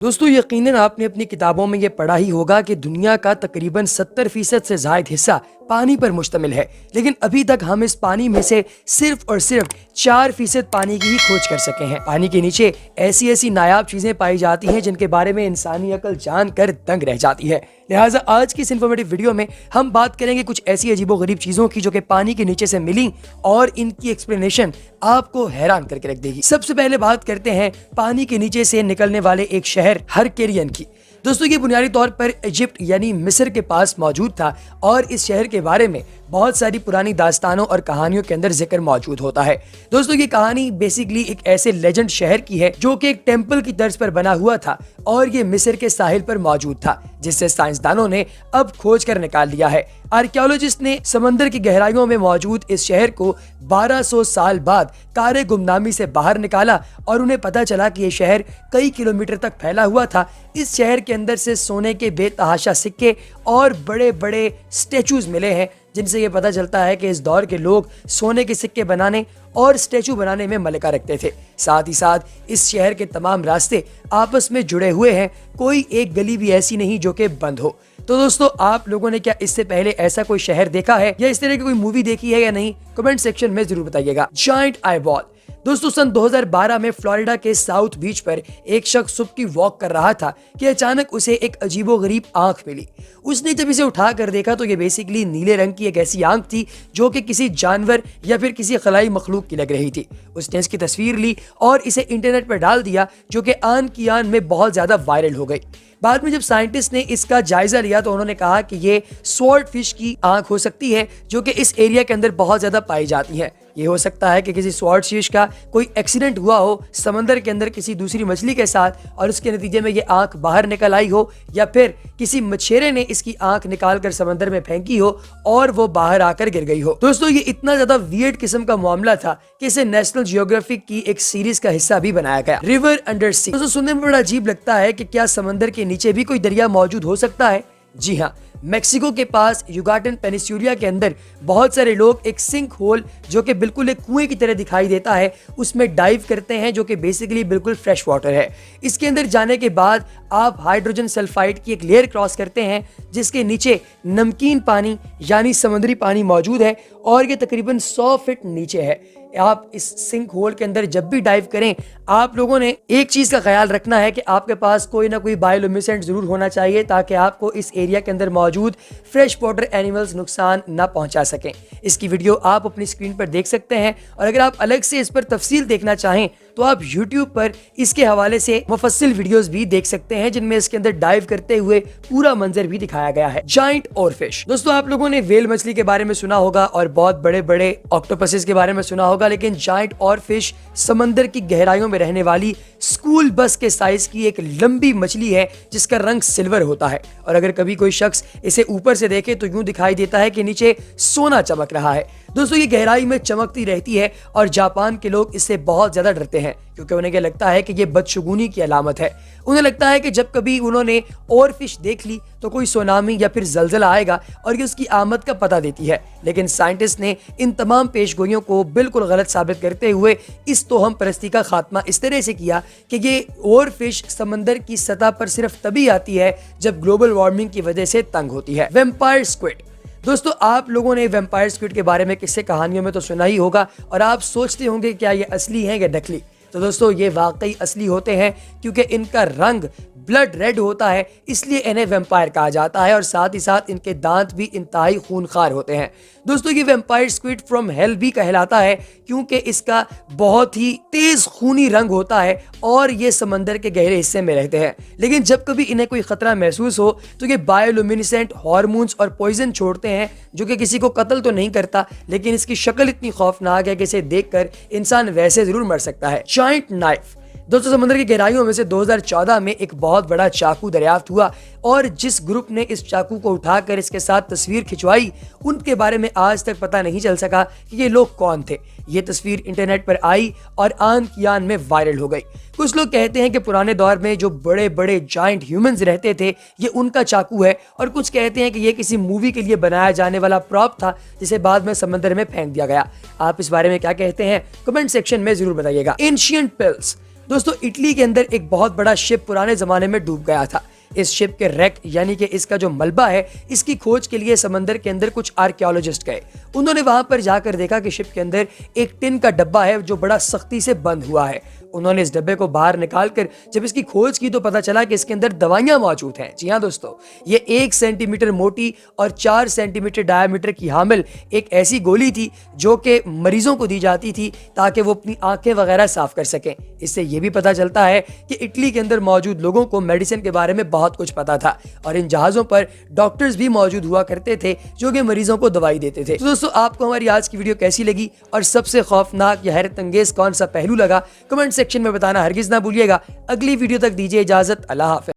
दोस्तों यकीनन आपने अपनी किताबों में ये पढ़ा ही होगा कि दुनिया का तकरीबन 70% से ज्यादा हिस्सा पानी पर मुश्तमिल है, लेकिन अभी तक हम इस पानी में से सिर्फ और सिर्फ 4% पानी की ही खोज कर सके हैं। पानी के नीचे ऐसी ऐसी नायाब चीजें पाई जाती हैं जिनके बारे में इंसानी अकल जानकर दंग रह जाती है। लिहाजा आज की इस इन्फॉर्मेटिव वीडियो में हम बात करेंगे कुछ ऐसी अजीबोगरीब चीजों की जो कि पानी के नीचे से मिली और इनकी एक्सप्लेनेशन आपको हैरान करके रख देगी। सबसे पहले बात करते हैं पानी के नीचे से निकलने वाले एक शहर हरकेरियन की। दोस्तों ये बुनियादी तौर पर इजिप्ट यानी मिस्र के पास मौजूद था और इस शहर के बारे में बहुत सारी पुरानी दास्तानों और कहानियों के अंदर जिक्र मौजूद होता है। दोस्तों ये कहानी बेसिकली एक ऐसे लेजेंड शहर की है जो कि एक टेम्पल की तर्ज पर बना हुआ था और ये मिस्र के साहिल पर मौजूद था, जिससे साइंसदानों ने अब खोज कर निकाल लिया है। आर्कियोलॉजिस्ट ने समंदर की गहराइयों में मौजूद इस शहर को 1200 साल बाद कारे गुमनामी से बाहर निकाला और उन्हें पता चला कि यह शहर कई किलोमीटर तक फैला हुआ था। इस शहर के अंदर से सोने के बेतहाशा सिक्के और बड़े बड़े स्टेचूज मिले हैं, जिनसे ये पता चलता है कि इस दौर के लोग सोने के सिक्के बनाने और स्टेचू बनाने में मलिका रखते थे। साथ ही साथ इस शहर के तमाम रास्ते आपस में जुड़े हुए हैं, कोई एक गली भी ऐसी नहीं जो कि बंद हो। तो दोस्तों आप लोगों ने क्या इससे पहले ऐसा कोई शहर देखा है या इस तरह की कोई मूवी देखी है या नहीं, कमेंट सेक्शन में जरूर बताइएगा। Giant eyeball. दोस्तों सन 2012 में फ्लोरिडा के साउथ बीच पर एक शख्स सुबह की वॉक कर रहा था कि अचानक उसे एक अजीबोगरीब आंख मिली। उसने जब इसे उठा कर देखा तो ये बेसिकली नीले रंग की एक ऐसी आंख थी जो कि किसी जानवर या फिर किसी खलाई मखलूक की लग रही थी। उसने इसकी तस्वीर ली और इसे इंटरनेट पर डाल दिया, जो कि आन की आन में बहुत ज्यादा वायरल हो गई। बाद में जब साइंटिस्ट ने इसका जायजा लिया तो उन्होंने कहा कि ये स्वॉर्ड फिश की आंख हो सकती है जो कि इस एरिया के अंदर बहुत ज्यादा पाई जाती है। ये हो सकता है कि किसी स्वॉर्ड फिश का कोई एक्सीडेंट हुआ हो समंदर के अंदर किसी दूसरी मछली के साथ और उसके नतीजे में ये आंख बाहर निकल आई हो, या फिर किसी मछेरे ने इसकी आंख निकाल कर समंदर में फेंकी हो और वो बाहर आकर गिर गई हो। दोस्तों ये इतना ज्यादा वियर्ड किस्म का मामला था कि इसे नेशनल जियोग्राफिक की एक सीरीज का हिस्सा भी बनाया गया, रिवर अंडर सी। दोस्तों सुनने में बड़ा अजीब लगता है कि क्या समंदर के नीचे भी कोई दरिया मौजूद हो सकता है? जी हाँ, मेक्सिको के पास युगाटन पेनिसुलिया के अंदर बहुत सारे लोग एक सिंक होल जो कि बिल्कुल एक कुएं की तरह दिखाई देता है उसमें डाइव करते हैं, जो कि बेसिकली बिल्कुल फ्रेश वाटर है। इसके अंदर जाने के बाद आप हाइड्रोजन सल्फाइड की एक लेयर क्रॉस करते हैं जिसके नीचे नमकीन पानी यानी समुद्री पानी मौजूद है और ये तकरीबन 100 फीट नीचे है। आप इस सिंक होल के अंदर जब भी डाइव करें, आप लोगों ने एक चीज का ख्याल रखना है कि आपके पास कोई ना कोई बायोलुमिनेसेंट जरूर होना चाहिए ताकि आपको इस एरिया के अंदर मौजूद फ्रेश वाटर एनिमल्स नुकसान ना पहुंचा सकें। इसकी वीडियो आप अपनी स्क्रीन पर देख सकते हैं और अगर आप अलग से इस पर तफसील देखना चाहें तो आप YouTube पर इसके हवाले से मुफस्सिल वीडियोस भी देख सकते हैं जिनमें इसके अंदर डाइव करते हुए पूरा मंजर भी दिखाया गया है। Giant oarfish. दोस्तों आप लोगों ने व्हेल मछली के बारे में सुना होगा और बहुत बड़े बड़े ऑक्टोपसेस के बारे में सुना होगा, लेकिन जायंट ओरफिश समंदर की गहराइयों में रहने वाली स्कूल बस के साइज की एक लंबी मछली है जिसका रंग सिल्वर होता है और अगर कभी कोई शख्स इसे ऊपर से देखे तो यूं दिखाई देता है कि नीचे सोना चमक रहा है। दोस्तों ये गहराई में चमकती रहती है और जापान के लोग इससे बहुत ज्यादा डरते हैं क्योंकि उन्हें क्या लगता है कि ये बदशगुनी की अलामत है। उन्हें लगता है कि जब कभी उन्होंने ओरफिश देख ली तो कोई सुनामी या फिर जलजला आएगा और ये उसकी आमद का पता देती है। लेकिन साइंटिस्ट ने इन तमाम पेशगोइयों को बिल्कुल गलत साबित करते हुए इस तोहम परस्ती का खात्मा इस तरह से किया कि ये ओरफिश समंदर की सतह पर सिर्फ तभी आती है जब ग्लोबल वार्मिंग की वजह से तंग होती है। Vampire squid. दोस्तों आप लोगों ने वैम्पायर स्क्विड के बारे में किस्से कहानियों में तो सुना ही होगा और आप सोचते होंगे क्या ये असली हैं या नकली। तो दोस्तों ये वाकई असली होते हैं क्योंकि इनका रंग ब्लड रेड होता है, इसलिए इन्हें वैम्पायर कहा जाता है और साथ ही साथ इनके दांत भी इंतहाई खूनखार होते हैं। दोस्तों ये वैम्पायर स्क्विड फ्रॉम हेल भी कहलाता है क्योंकि इसका बहुत ही तेज खूनी रंग होता है और ये समंदर के गहरे हिस्से में रहते हैं। लेकिन जब कभी इन्हें कोई खतरा महसूस हो तो ये बायोलुमिनेसेंट हार्मोन्स और पॉइजन छोड़ते हैं जो कि किसी को कत्ल तो नहीं करता, लेकिन इसकी शक्ल इतनी खौफनाक है कि इसे देखकर इंसान वैसे जरूर मर सकता है। Giant knife. दोस्तों समुद्र की गहराइयों में से 2014 में एक बहुत बड़ा चाकू दरियाफ्त हुआ और जिस ग्रुप ने इस चाकू को उठाकर इसके साथ तस्वीर खिंचवाई उनके बारे में आज तक पता नहीं चल सका कि ये लोग कौन थे। ये तस्वीर इंटरनेट पर आई और आन की आन में वायरल हो गई। कुछ लोग कहते हैं कि पुराने दौर में जो बड़े बड़े जायंट ह्यूमंस रहते थे ये उनका चाकू है और कुछ कहते हैं कि ये किसी मूवी के लिए बनाया जाने वाला प्रॉप था जिसे बाद में समंदर में फेंक दिया गया। आप इस बारे में क्या कहते हैं कमेंट सेक्शन में जरूर बताइएगा। Ancient pills. दोस्तों इटली के अंदर एक बहुत बड़ा शिप पुराने जमाने में डूब गया था। इस शिप के रेक यानी कि इसका जो मलबा है, इसकी खोज के लिए समंदर के अंदर कुछ आर्कियोलॉजिस्ट गए। उन्होंने वहां पर जाकर देखा कि शिप के अंदर एक टिन का डब्बा है जो बड़ा सख्ती से बंद हुआ है। उन्होंने इस डब्बे को बाहर निकालकर जब इसकी खोज की तो पता चला कि इसके अंदर दवाइयां मौजूद हैं। जी हाँ दोस्तों, ये 1 सेंटीमीटर मोटी और 4 सेंटीमीटर डायमीटर की हामिल एक ऐसी गोली थी जो कि मरीजों को दी जाती थी ताकि वो अपनी आंखें वगैरह साफ कर सकें। इससे ये भी पता चलता है कि इटली के अंदर मौजूद लोगों को मेडिसिन के बारे में बहुत कुछ पता था और इन जहाजों पर डॉक्टर्स भी मौजूद हुआ करते थे जो कि मरीजों को दवाई देते थे। तो दोस्तों आपको हमारी आज की वीडियो कैसी लगी और सबसे खौफनाक या हैरत अंगेज कौन सा पहलू लगा, कमेंट सेक्शन में बताना हरगिज ना भूलिएगा। अगली वीडियो तक दीजिए इजाजत। अल्लाह हाफ़िज़।